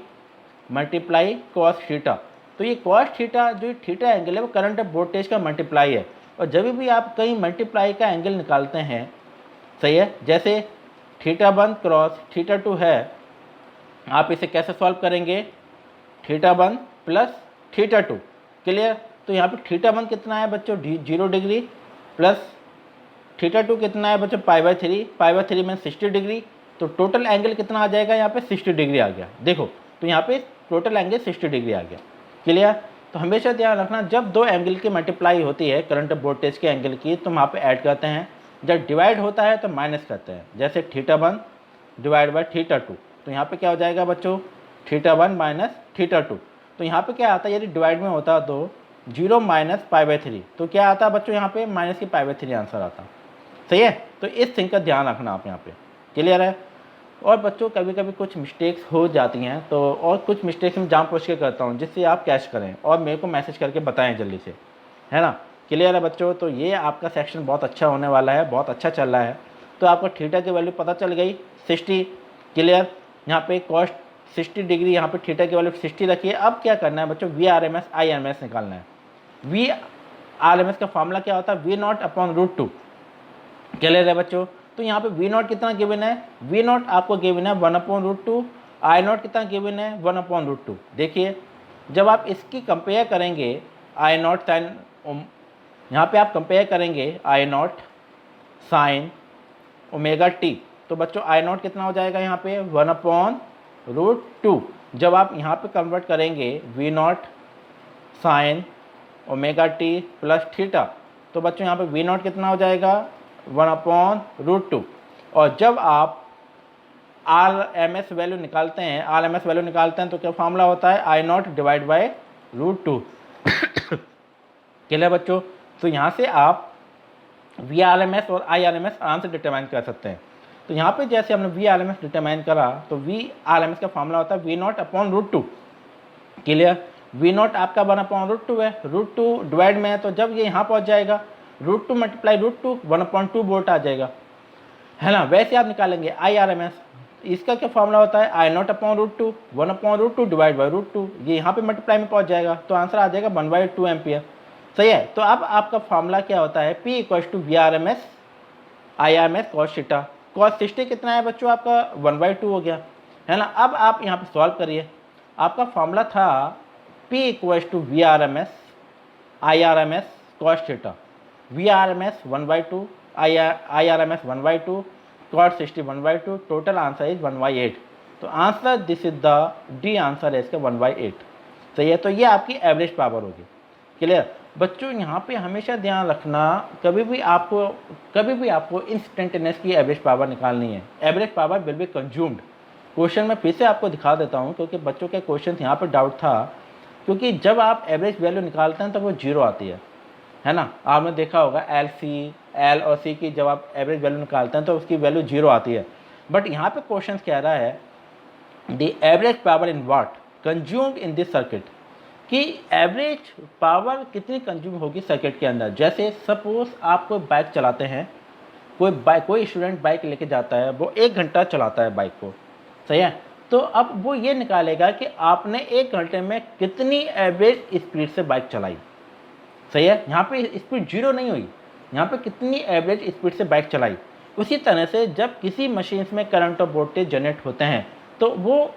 multiply cos theta, तो ये कॉस थीटा जो थीटा एंगल है वो करंट ऑफ वोल्टेज का मल्टीप्लाई है। और जब भी आप कहीं मल्टीप्लाई का एंगल निकालते हैं, सही है, जैसे θ1 क्रॉस θ2 है, आप इसे कैसे सॉल्व करेंगे, θ1 प्लस θ2। क्लियर। तो यहाँ पे θ1 कितना है बच्चों 0 डिग्री, प्लस θ2 कितना है बच्चों π/3 में 60 डिग्री, तो टोटल एंगल कितना आ जाएगा यहाँ पे 60 डिग्री आ गया। देखो तो यहाँ पे टोटल एंगल 60 डिग्री आ गया। क्लियर। तो हमेशा ध्यान रखना जब दो एंगल की मल्टीप्लाई होती है करंट वोल्टेज के एंगल की तो वहाँ पे ऐड करते हैं, जब डिवाइड होता है तो माइनस करते हैं, जैसे θ1 डिवाइड बाई θ2, तो यहाँ पे क्या हो जाएगा बच्चों θ1 माइनस θ2। तो यहाँ पे क्या आता है, यदि डिवाइड में होता तो 0 माइनस π/3, तो क्या आता बच्चों यहाँ पे माइनस की π/3 आंसर आता। सही है। तो इस थिंग का ध्यान रखना आप यहाँ पे। क्लियर है। और बच्चों कभी कभी कुछ मिस्टेक्स हो जाती हैं, तो और कुछ मिस्टेक्स मैं जानबूझ के करता हूँ जिससे आप कैच करें और मेरे को मैसेज करके बताएं जल्दी से, है ना। क्लियर है बच्चों। तो ये आपका सेक्शन बहुत अच्छा होने वाला है, बहुत अच्छा चल रहा है। तो आपको थीटा की वैल्यू पता चल गई 60। क्लियर। यहाँ पे कॉस्ट 60 डिग्री, यहाँ पे थीटा की वैल्यू 60 रखिए। अब क्या करना है बच्चों, V R M S I R M S निकालना है। वी आर एम एस का फॉर्मूला क्या होता है, V not upon root two. Clear है बच्चों। तो यहाँ पे वी नॉट कितना गिवन है, वी नॉट आपको गिवन है 1/√2, आई नॉट कितना गिवन है 1/√2। देखिए जब आप इसकी कंपेयर करेंगे आई नॉट साइन, यहाँ पे आप कंपेयर करेंगे आई नॉट साइन ओमेगा टी, तो बच्चों आई नॉट कितना हो जाएगा यहाँ पे 1/√2। जब आप यहाँ पे कन्वर्ट करेंगे V not sine omega T plus theta, तो बच्चों यहाँ पे वी नॉट कितना हो जाएगा 1/√2। और जब आप आर एम एस वैल्यू निकालते हैं, तो क्या फॉर्मूला होता है I nought divide by √2। Clear बच्चों। तो यहाँ से आप वी आर एम एस और आई आर एम एस आराम से डिटरमाइन कर सकते हैं। तो यहाँ पे जैसे हमने V R M S determine करा, तो वी आर एम एस का फॉर्मूला होता है V not upon √2। Clear. V nought आपका 1/√2 है, √2 डिवाइड में है, तो जब ये यहाँ पहुँच जाएगा √2 मल्टीप्लाई √2 1/2 वोल्ट आ जाएगा, है ना। वैसे आप निकालेंगे आई आर एम एस, इसका क्या फॉर्मूला होता है I nought upon √2 1/√2 divide by √2, ये यहाँ पे मल्टीप्लाई में पहुँच जाएगा, तो आंसर आ जाएगा 1/2 एम्पियर। सही है। तो अब आपका फॉर्मूला क्या होता है, P equals to V R M S I R M S cos theta. Cos 60 कितना है बच्चों आपका 1/2 हो गया, है ना। अब आप यहाँ पे सॉल्व करिए, आपका फॉर्मूला था P equals to V R M S I R M S cos theta, V R M S 1/2 I R M S 1/2 cos 60 1/2, total answer is 1/8। तो answer this is the D answer है इसका 1/8। सही है। तो ये आपकी average power होगी। Clear बच्चों। यहाँ पे हमेशा ध्यान रखना, कभी भी आपको इंस्टेंटेनियस की एवरेज पावर निकालनी है, average power will be consumed. Question में फिर से आपको दिखा देता हूँ, क्योंकि बच्चों के क्वेश्चन यहाँ पे डाउट था, क्योंकि जब आप एवरेज वैल्यू निकालते हैं तो वो 0 आती है ना। आपने देखा होगा एल और सी की जब आप एवरेज वैल्यू निकालते हैं तो उसकी वैल्यू 0 आती है। बट यहाँ पे क्वेश्चन कह रहा है the average power in watt consumed in this circuit, कि एवरेज पावर कितनी कंज्यूम होगी सर्किट के अंदर। जैसे सपोज आप कोई बाइक चलाते हैं, कोई स्टूडेंट बाइक लेके जाता है, वो 1 घंटा चलाता है बाइक को, सही है। तो अब वो ये निकालेगा कि आपने 1 घंटे में कितनी एवरेज स्पीड से बाइक चलाई। सही है। यहाँ पे स्पीड 0 नहीं हुई, यहाँ पे कितनी एवरेज स्पीड से बाइक चलाई। उसी तरह से जब किसी मशीन में करंट और वोल्टेज जनरेट होते हैं तो वो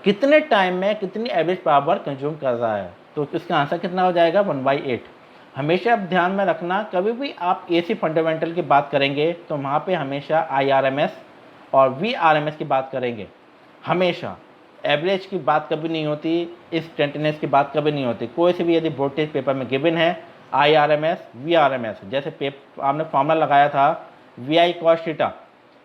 कितने टाइम में कितनी एवरेज पावर कंज्यूम कर रहा है। तो इसका आंसर कितना हो जाएगा 1/8। हमेशा आप ध्यान में रखना, कभी भी आप एसी फंडामेंटल की बात करेंगे तो वहाँ पे हमेशा IRMS और VRMS की बात करेंगे। हमेशा एवरेज की बात कभी नहीं होती, इंस्टेंटेनियस की बात कभी नहीं होती। कोई से भी यदि वोल्टेज पेपर में गिवन है IRMS VRMS, जैसे आपने फॉर्मूला लगाया था VI cos थीटा,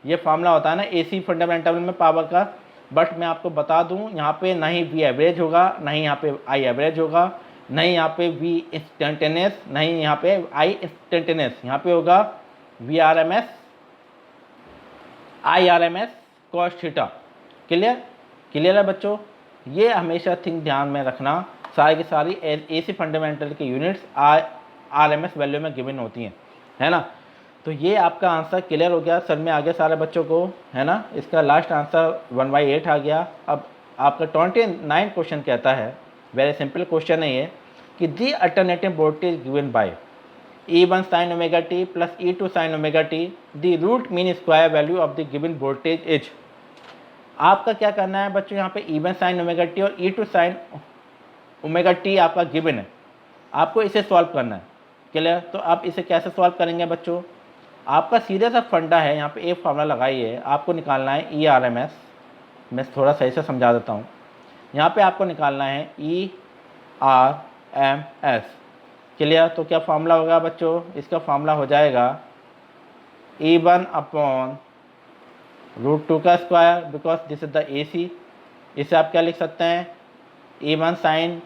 ये फार्मूला होता है ना एसी फंडामेंटल में पावर का। बट मैं आपको बता दूं यहाँ पे ना ही V एवरेज होगा, ना ही यहाँ पे I एवरेज होगा, नहीं यहाँ पे V इंस्टेंटेनियस, नहीं यहाँ पे I इंस्टेंटेनियस, यहाँ पे होगा VRMS IRMS cos theta. Clear है बच्चों। ये हमेशा थिंग ध्यान में रखना, सारी की सारी एसी फंडामेंटल के यूनिट्स RMS वैल्यू में गिवन होती हैं, है ना। तो ये आपका आंसर क्लियर हो गया, सर में आ गया सारे बच्चों को, है ना। इसका लास्ट आंसर 1/8 आ गया। अब आपका 29 क्वेश्चन कहता है, वेरी सिंपल क्वेश्चन है ये, कि the alternative voltage given by E1 sin omega T plus E2 sin omega t, the root mean square value of the given voltage is. आपका क्या करना है बच्चों, यहाँ पे E1 sin ओमेगा टी और E2 sin ओमेगा टी आपका given है, आपको इसे सॉल्व करना है। क्लियर। तो आप इसे कैसे सॉल्व करेंगे बच्चों, आपका सीधा सा फंडा है, यहाँ पे एक फार्मूला लगाइए, आपको निकालना है ERMS। मैं थोड़ा सही से समझा देता हूँ। यहाँ पे आपको निकालना है ERMS। क्लियर। तो क्या फार्मूला होगा बच्चों, इसका फार्मूला हो जाएगा E1/√2 का square, because this is the AC। इसे आप क्या लिख सकते हैं, E1 sin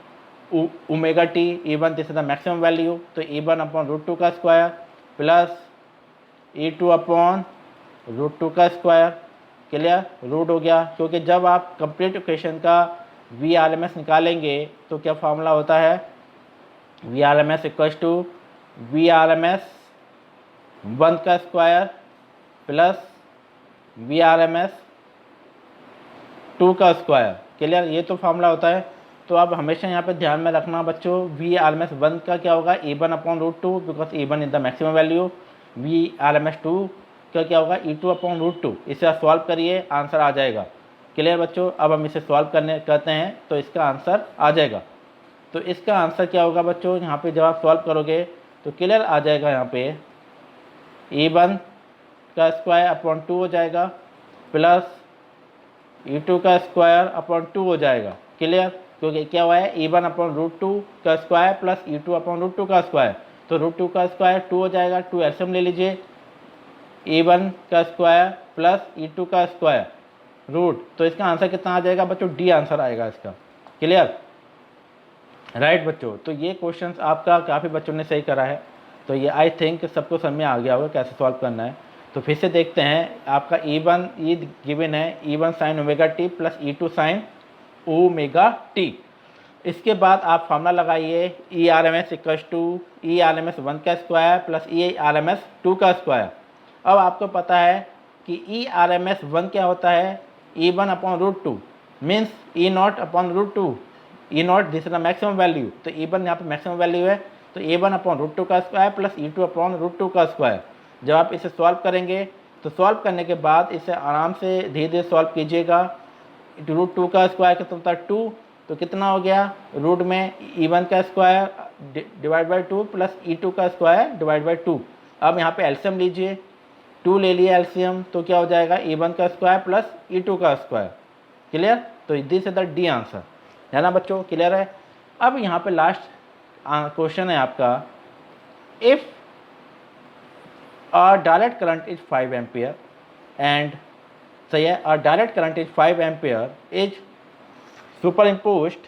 omega T, E1 this is the maximum value, तो E1/√2 का स्क्वायर प्लस E2/√2 का स्क्वायर। क्लियर। रूट हो गया, क्योंकि जब आप कंप्लीट इक्वेशन का VRMS निकालेंगे तो क्या फार्मूला होता है, VRMS इक्वल्स टू VRMS 1 का स्क्वायर प्लस VRMS 2 का स्क्वायर। क्लियर। ये तो फार्मूला होता है। तो आप हमेशा यहाँ पे ध्यान में रखना बच्चों, VRMS 1 का क्या होगा E1/√2, because E1 is the maximum value. VRMS 2 का क्या होगा E2/√2। इसे आप सॉल्व करिए, आंसर आ जाएगा। क्लियर बच्चों। अब हम इसे सॉल्व करते हैं तो इसका आंसर आ जाएगा। तो इसका आंसर क्या होगा बच्चों, यहाँ पे जब आप सॉल्व करोगे तो क्लियर आ जाएगा, यहाँ पे E1 का स्क्वायर अपॉन 2 हो जाएगा प्लस E2 का स्क्वायर अपॉन 2 हो जाएगा। क्लियर। क्योंकि क्या हुआ है E1/√2 का स्क्वायर प्लस E2/√2 का स्क्वायर, तो √2 का स्क्वायर 2 हो जाएगा, 2 एलसीएम ले लीजिए, E1 का स्क्वायर प्लस E2 का स्क्वायर रूट। तो इसका आंसर कितना आ जाएगा बच्चों, D आंसर आएगा इसका। क्लियर। राइट बच्चों। तो ये क्वेश्चन आपका काफ़ी बच्चों ने सही करा है, तो ये आई थिंक सबको समझ में आ गया होगा कैसे सॉल्व करना है। तो फिर से देखते हैं, आपका E1 ये गिवन है E1 sin omega T plus E2 sin omega T. इसके बाद आप फार्मूला लगाइए ERMS इक्वल्स टू ERMS 1 का स्क्वायर प्लस ERMS 2 का स्क्वायर। अब आपको पता है कि ERMS 1 क्या होता है, E1/√2 means E0/√2। E0 this is the maximum value, तो E1 यहाँ पे मैक्सिमम वैल्यू है, तो E1/√2 का स्क्वायर प्लस E2/√2 का स्क्वायर। जब आप इसे सॉल्व करेंगे तो सॉल्व करने के बाद इसे आराम से धीरे धीरे सॉल्व कीजिएगा। √2 का स्क्वायर कितना होता है 2, तो कितना हो गया, रूट में E1 का square divide by 2 plus E2 का स्क्वायर डिवाइड बाई 2। अब यहाँ पे एलसीएम लीजिए, 2 ले लिया एलसीएम, तो क्या हो जाएगा E1 का स्क्वायर प्लस E2 का स्क्वायर। क्लियर। तो this is the D answer, है ना बच्चों। क्लियर है। अब यहाँ पे लास्ट क्वेश्चन है आपका, if a direct current is 5 ampere and सही है, a direct current is 5 ampere is superimposed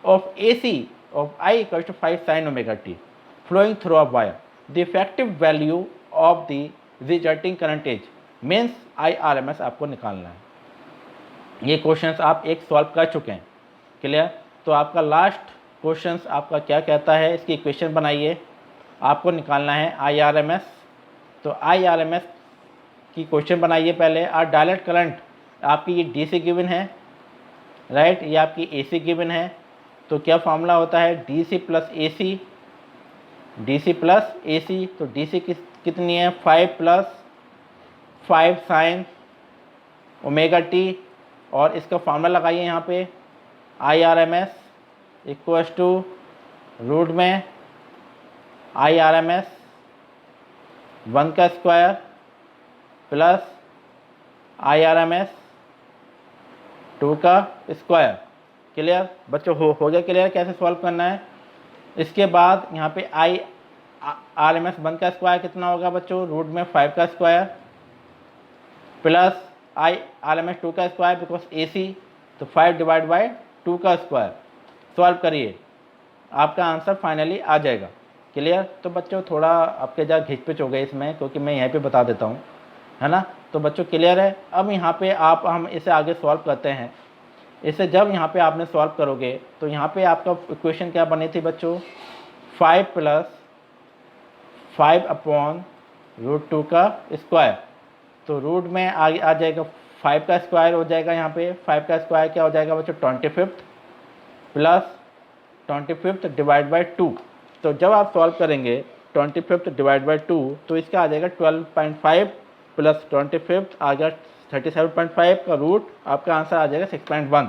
of AC of I equals to 5 sin omega t flowing through a wire, the effective value of the resulting current is means IRMS आपको निकालना है। ये questions आप एक solve कर चुके हैं। Clear. तो आपका लास्ट क्वेश्चंस आपका क्या कहता है, इसकी इक्वेशन बनाइए, आपको निकालना है IRMS। तो IRMS की क्वेश्चन बनाइए पहले। और डायरेक्ट करंट आपकी ये DC गिवन है, राइट, ये आपकी AC गिवन है। तो क्या फार्मूला होता है DC plus AC, DC plus AC। तो DC कितनी है 5 + 5 sin ओमेगा टी और इसका फार्मूला लगाइए यहाँ पे, IRMS इक्वल्स टू रूट में IRMS 1 का स्क्वायर प्लस IRMS 2 का स्क्वायर। क्लियर बच्चों, हो गया क्लियर कैसे सॉल्व करना है। इसके बाद यहाँ पे IRMS 1 का स्क्वायर कितना होगा बच्चों, रूट में 5 का स्क्वायर प्लस IRMS 2 का स्क्वायर बिकॉज AC, तो 5 डिवाइड बाई 2 का स्क्वायर। सॉल्व करिए, आपका आंसर फाइनली आ जाएगा। क्लियर। तो बच्चों थोड़ा आपके जगह घिचपिच हो गए इसमें, क्योंकि मैं यहीं पे बता देता हूँ, है ना। तो बच्चों क्लियर है। अब यहाँ पे हम इसे आगे सॉल्व करते हैं। इसे जब यहाँ पे आपने सॉल्व करोगे तो यहाँ पे आपका इक्वेशन क्या बनी थी बच्चों, 5 प्लस 5 अपॉन रूट 2 का स्क्वायर। तो रूट में आ जाएगा 5 का स्क्वायर हो जाएगा, यहाँ पे 5 का स्क्वायर क्या हो जाएगा बच्चों, 25 प्लस 25 डिवाइड बाई 2। तो जब आप सॉल्व करेंगे 25 डिवाइड बाई 2 तो इसका आ जाएगा 12.5 प्लस 25 आ गया 37.5 का रूट, आपका आंसर आ जाएगा 6.1।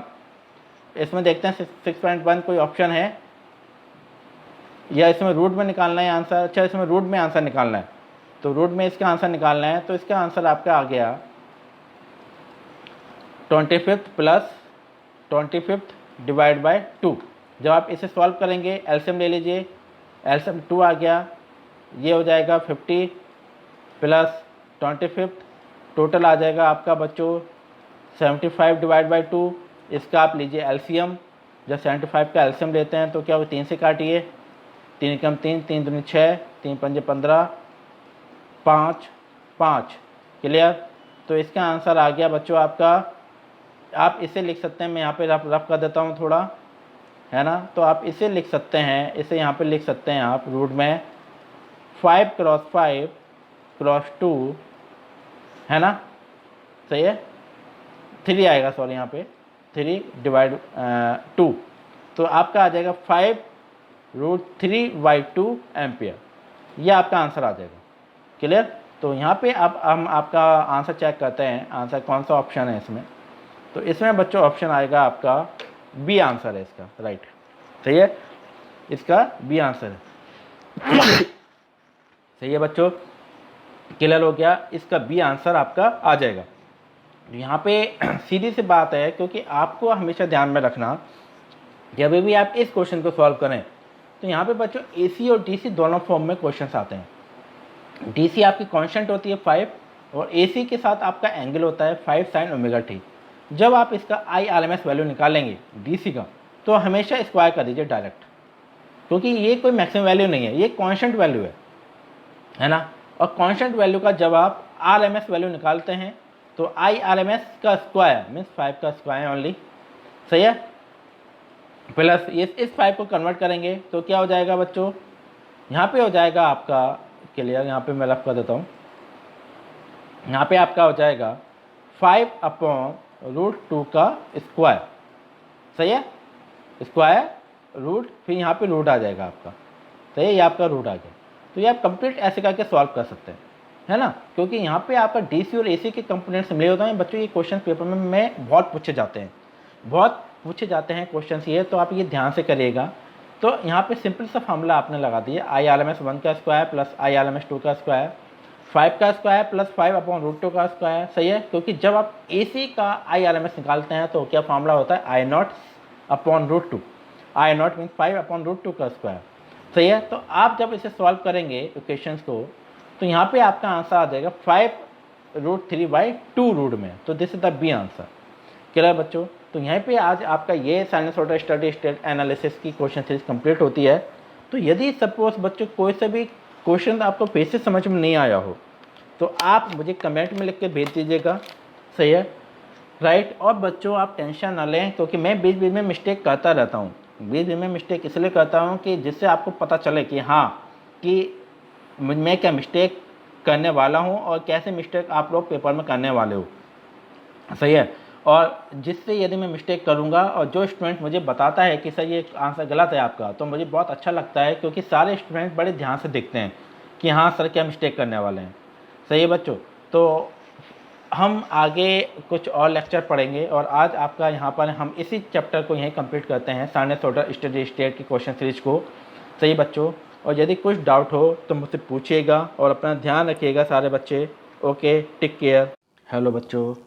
इसमें देखते हैं 6.1 कोई ऑप्शन है या इसमें रूट में निकालना है आंसर। अच्छा, इसमें रूट में आंसर निकालना है, तो रूट में इसका आंसर निकालना है। तो इसका आंसर आपका आ गया 25 प्लस 25 डिवाइड बाई 2। जब आप इसे सॉल्व करेंगे एलसीएम ले लीजिए, एलसीएम 2 आ गया, ये हो जाएगा 50 प्लस 25, टोटल आ जाएगा आपका बच्चों 75 डिवाइड बाई 2। इसका आप लीजिए एलसीएम, जब 75 का एलसीएम लेते हैं तो क्या वो 3 से काटिए, 3 कम 3, 3 दूनी 6, 3 पंजे 15, 5 5। क्लियर। तो इसका आंसर आ गया बच्चों आपका, आप इसे लिख सकते हैं, मैं यहाँ पे रफ कर देता हूँ थोड़ा, है ना। तो आप इसे लिख सकते हैं, इसे यहाँ पे लिख सकते हैं आप रूट में 5 क्रॉस 5 क्रॉस 2, है ना, सही है। 3 आएगा, सॉरी यहाँ पे 3 डिवाइड 2, तो आपका आ जाएगा 5 रूट 3/2 एम्पियर। ये आपका आंसर आ जाएगा। क्लियर। तो यहाँ पे अब हम आपका आंसर चेक करते हैं, आंसर कौन सा ऑप्शन है इसमें। तो इसमें बच्चों ऑप्शन आएगा आपका बी आंसर है इसका, राइट, सही है, इसका बी आंसर है। सही है बच्चों, क्लियर हो गया, इसका बी आंसर आपका आ जाएगा। यहाँ पे सीधी सी बात है, क्योंकि आपको हमेशा ध्यान में रखना जब भी आप इस क्वेश्चन को सॉल्व करें तो यहाँ पे बच्चों AC और DC दोनों फॉर्म में क्वेश्चंस आते हैं। DC आपकी कांस्टेंट होती है 5 और AC के साथ आपका एंगल होता है 5 sin ओमेगा t। जब आप इसका IRMS वैल्यू निकालेंगे DC का तो हमेशा स्क्वायर कर दीजिए डायरेक्ट, क्योंकि ये कोई मैक्सिमम वैल्यू नहीं है, ये कांस्टेंट वैल्यू है ना। और कांस्टेंट वैल्यू का जब आप RMS वैल्यू निकालते हैं तो IRMS का स्क्वायर मीन्स 5 का स्क्वायर ओनली, सही है, प्लस इस 5 को कन्वर्ट करेंगे तो क्या हो जाएगा बच्चों, यहाँ पे हो जाएगा आपका, क्लियर, यहाँ पे मैं रफ कर देता हूँ, यहाँ पे आपका हो जाएगा 5 अपॉन रूट 2 का स्क्वायर, सही है, स्क्वायर रूट, फिर यहाँ पे रूट आ जाएगा आपका, सही है, ये आपका रूट आ गया। तो ये आप कंप्लीट ऐसे करके सॉल्व कर सकते हैं, है ना, क्योंकि यहाँ पे आपका DC और AC के कंपोनेंट्स मिले होते हैं बच्चों। ये क्वेश्चन पेपर में बहुत पूछे जाते हैं, बहुत पूछे जाते हैं क्वेश्चन ये, तो आप ये ध्यान से करिएगा। तो यहाँ पे सिंपल सा फॉर्मूला आपने लगा दिया, IRMS 1 का स्क्वायर प्लस IRMS 2 का स्क्वायर, 5 का स्क्वायर प्लस 5 अपॉन रूट 2 का स्क्वायर, सही है। क्योंकि जब आप AC का IRMS निकालते हैं तो क्या फॉर्मूला होता है, I0 upon root 2, I0 means 5 upon root 2 का स्क्वायर, सही है। तो आप जब इसे सॉल्व करेंगे इक्वेशंस को तो यहाँ पे आपका आंसर आ जाएगा 5 रूट 3/2 रूट में, तो this is the B answer. Clear बच्चों। तो यहाँ पे आज आपका ये साइनसॉइडल स्टडी स्टेट एनालिसिस की क्वेश्चन सीरीज कंप्लीट होती है। तो यदि सपोज बच्चों कोई से भी क्वेश्चन आपको फिर से समझ में नहीं आया हो तो आप मुझे कमेंट में लिख के भेज दीजिएगा, सही है, राइट। और बच्चों आप टेंशन ना लें, क्योंकि मैं बीच बीच में मिस्टेक करता रहता हूँ, बीच बीच में मिस्टेक इसलिए करता हूँ कि जिससे आपको पता चले कि हाँ कि मैं क्या मिस्टेक करने वाला हूँ और कैसे मिस्टेक आप लोग पेपर में करने वाले हो, सही है। और जिससे यदि मैं मिस्टेक करूँगा और जो स्टूडेंट मुझे बताता है कि सर ये आंसर गलत है आपका, तो मुझे बहुत अच्छा लगता है, क्योंकि सारे स्टूडेंट बड़े ध्यान से देखते हैं कि हाँ सर क्या मिस्टेक करने वाले हैं, सही है बच्चों। तो हम आगे कुछ और लेक्चर पढ़ेंगे और आज आपका यहाँ पर हम इसी चैप्टर को यहीं कंप्लीट करते हैं, साइनसॉइडल स्टडी स्टेट की क्वेश्चन सीरीज को। सही बच्चों, और यदि कुछ डाउट हो तो मुझसे पूछिएगा और अपना ध्यान रखिएगा सारे बच्चे। Okay, take care. हेलो बच्चों।